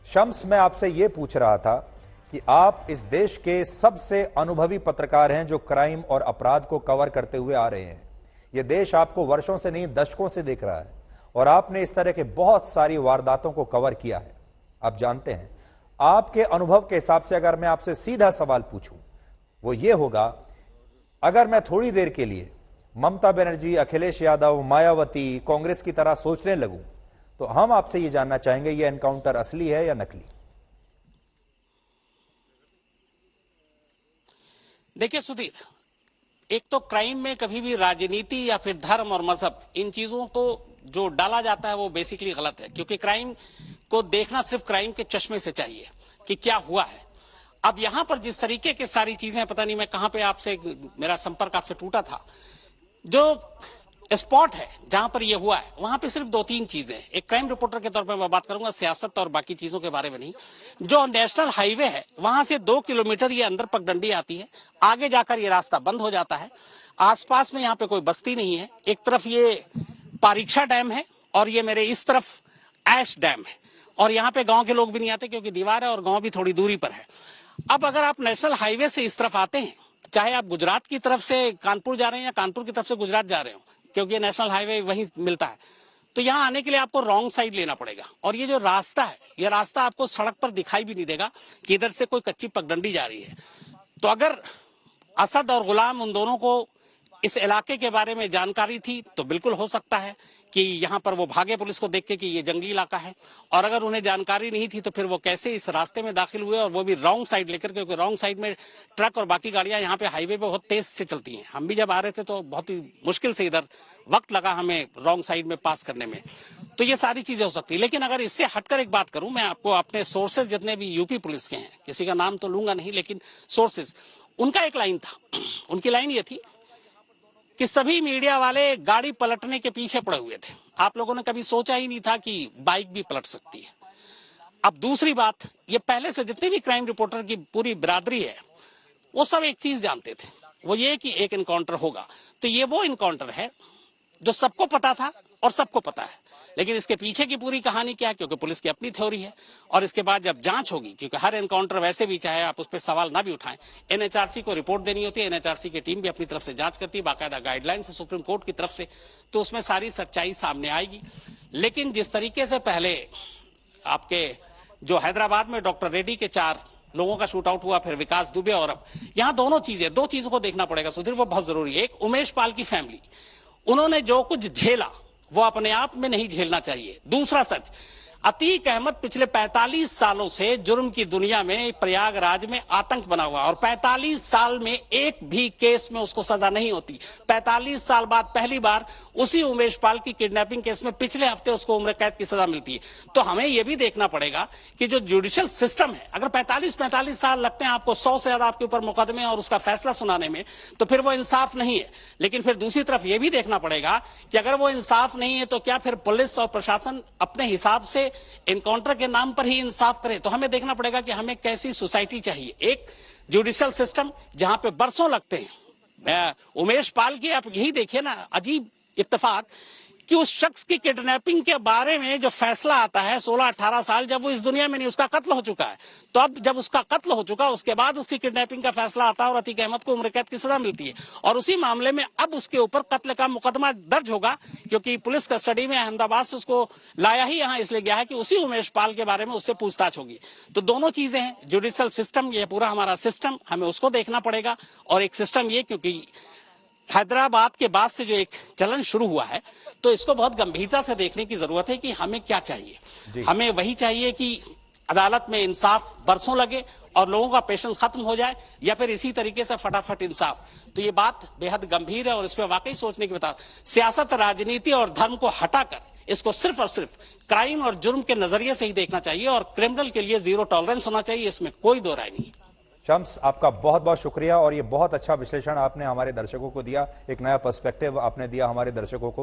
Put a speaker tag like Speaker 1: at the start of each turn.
Speaker 1: शम्स, मैं आपसे ये पूछ रहा था कि आप इस देश के सबसे अनुभवी पत्रकार हैं जो क्राइम और अपराध को कवर करते हुए आ रहे हैं। यह देश आपको वर्षों से नहीं दशकों से देख रहा है और आपने इस तरह के बहुत सारी वारदातों को कवर किया है। आप जानते हैं, आपके अनुभव के हिसाब से अगर मैं आपसे सीधा सवाल पूछूं, वो ये होगा, अगर मैं थोड़ी देर के लिए ममता बनर्जी, अखिलेश यादव, मायावती, कांग्रेस की तरह सोचने लगूं, तो हम आपसे ये जानना चाहेंगे, ये एनकाउंटर असली है या नकली?
Speaker 2: देखिए सुधीर, एक तो क्राइम में कभी भी राजनीति या फिर धर्म और मजहब, इन चीजों को जो डाला जाता है वो बेसिकली गलत है, क्योंकि क्राइम को देखना सिर्फ क्राइम के चश्मे से चाहिए कि क्या हुआ है। अब यहां पर जिस तरीके की सारी चीजें, पता नहीं मैं कहां पे आपसे, मेरा संपर्क आपसे टूटा था, जो स्पॉट है जहां पर यह हुआ है वहां पे सिर्फ दो तीन चीजें। एक क्राइम रिपोर्टर के तौर पर मैं बात करूंगा, सियासत और बाकी चीजों के बारे में नहीं। जो नेशनल हाईवे है वहां से 2 किलोमीटर ये अंदर पगडंडी आती है, आगे जाकर ये रास्ता बंद हो जाता है। आसपास में यहाँ पे कोई बस्ती नहीं है। एक तरफ ये पारीक्षा डैम है और ये मेरे इस तरफ ऐश डैम है, और यहाँ पे गांव के लोग भी नहीं आते क्योंकि दीवार है और गांव भी थोड़ी दूरी पर है। अब अगर आप नेशनल हाईवे से इस तरफ आते हैं, चाहे आप गुजरात की तरफ से कानपुर जा रहे हैं या कानपुर की तरफ से गुजरात जा रहे हो, क्योंकि नेशनल हाईवे वहीं मिलता है, तो यहाँ आने के लिए आपको रॉन्ग साइड लेना पड़ेगा। और ये जो रास्ता है, ये रास्ता आपको सड़क पर दिखाई भी नहीं देगा कि इधर से कोई कच्ची पगडंडी जा रही है। तो अगर असद और गुलाम उन दोनों को इस इलाके के बारे में जानकारी थी तो बिल्कुल हो सकता है कि यहाँ पर वो भागे पुलिस को देख के कि ये जंगली इलाका है। और अगर उन्हें जानकारी नहीं थी तो फिर वो कैसे इस रास्ते में दाखिल हुए, और वो भी रॉन्ग साइड लेकर, क्योंकि रॉन्ग साइड में ट्रक और बाकी गाड़ियां यहाँ पे हाईवे पे बहुत तेज से चलती हैं। हम भी जब आ रहे थे तो बहुत ही मुश्किल से इधर वक्त लगा हमें रॉन्ग साइड में पास करने में। तो ये सारी चीजें हो सकती है। लेकिन अगर इससे हटकर एक बात करूं, मैं आपको अपने सोर्सेज जितने भी यूपी पुलिस के हैं, किसी का नाम तो लूंगा नहीं, लेकिन सोर्सेज, उनका एक लाइन था। उनकी लाइन ये थी कि सभी मीडिया वाले गाड़ी पलटने के पीछे पड़े हुए थे। आप लोगों ने कभी सोचा ही नहीं था कि बाइक भी पलट सकती है। अब दूसरी बात, ये पहले से जितने भी क्राइम रिपोर्टर की पूरी बिरादरी है, वो सब एक चीज जानते थे, वो ये कि एक इनकाउंटर होगा। तो ये वो इनकाउंटर है जो सबको पता था और सबको पता है। लेकिन इसके पीछे की पूरी कहानी क्या है, क्योंकि पुलिस की अपनी थ्योरी है, और इसके बाद जब जांच होगी, क्योंकि हर एनकाउंटर वैसे भी, चाहे आप उस पर सवाल ना भी उठाएं, एनएचआरसी को रिपोर्ट देनी होती है। एनएचआरसी की टीम भी अपनी तरफ से जांच करती है, बाकायदा गाइडलाइन है सुप्रीम कोर्ट की तरफ से, तो उसमें सारी सच्चाई सामने आएगी। लेकिन जिस तरीके से पहले आपके जो हैदराबाद में डॉक्टर रेड्डी के 4 लोगों का शूट आउट हुआ, फिर विकास दुबे, और अब यहाँ दो चीजों को देखना पड़ेगा सुधीर, वो बहुत जरूरी है। एक, उमेश पाल की फैमिली, उन्होंने जो कुछ झेला वो अपने आप में नहीं झेलना चाहिए। दूसरा सच, अतीक अहमद पिछले 45 सालों से जुर्म की दुनिया में प्रयागराज में आतंक बना हुआ, और 45 साल में एक भी केस में उसको सजा नहीं होती। 45 साल बाद पहली बार उसी उमेश पाल की किडनैपिंग केस में पिछले हफ्ते उसको उम्र कैद की सजा मिलती है। तो हमें यह भी देखना पड़ेगा कि जो जुडिशियल सिस्टम है, अगर 45 साल लगते हैं आपको 100 से ज्यादा आपके ऊपर मुकदमे और उसका फैसला सुनाने में, तो फिर वो इंसाफ नहीं है। लेकिन फिर दूसरी तरफ यह भी देखना पड़ेगा कि अगर वो इंसाफ नहीं है तो क्या फिर पुलिस और प्रशासन अपने हिसाब से एनकाउंटर के नाम पर ही इंसाफ करे? तो हमें देखना पड़ेगा कि हमें कैसी सोसाइटी चाहिए। एक जुडिशियल सिस्टम जहां पे बरसों लगते हैं। उमेश पाल की आप यही देखिए ना, अजीब इत्तेफाक कि उस शख्स की किडनैपिंग के बारे में जो फैसला आता है 16-18 साल, जब वो इस दुनिया में नहीं, उसका कत्ल हो चुका है। तो अब जब उसका कत्ल हो चुका, उसके बाद उसकी किडनैपिंग का फैसला आता है और अतीक अहमद को उम्र कैद की सजा मिलती है। और उसी मामले में अब उसके ऊपर कत्ल का मुकदमा दर्ज होगा, क्योंकि पुलिस कस्टडी में अहमदाबाद से उसको लाया ही यहां इसलिए गया है कि उसी उमेश पाल के बारे में उससे पूछताछ होगी। तो दोनों चीजें हैं, जुडिशियल सिस्टम, ये पूरा हमारा सिस्टम, हमें उसको देखना पड़ेगा। और एक सिस्टम ये, क्योंकि हैदराबाद के बाद से जो एक चलन शुरू हुआ है, तो इसको बहुत गंभीरता से देखने की जरूरत है कि हमें क्या चाहिए। हमें वही चाहिए कि अदालत में इंसाफ बरसों लगे और लोगों का पेशेंस खत्म हो जाए, या फिर इसी तरीके से फटाफट इंसाफ। तो ये बात बेहद गंभीर है और इस पर वाकई सोचने की बात। सियासत, राजनीति और धर्म को हटाकर इसको सिर्फ और सिर्फ क्राइम और जुर्म के नजरिए से ही देखना चाहिए, और क्रिमिनल के लिए 0 टॉलरेंस होना चाहिए, इसमें कोई दो राय नहीं।
Speaker 1: शम्स, आपका बहुत बहुत शुक्रिया, और ये बहुत अच्छा विश्लेषण आपने हमारे दर्शकों को दिया, एक नया पर्सपेक्टिव आपने दिया हमारे दर्शकों को।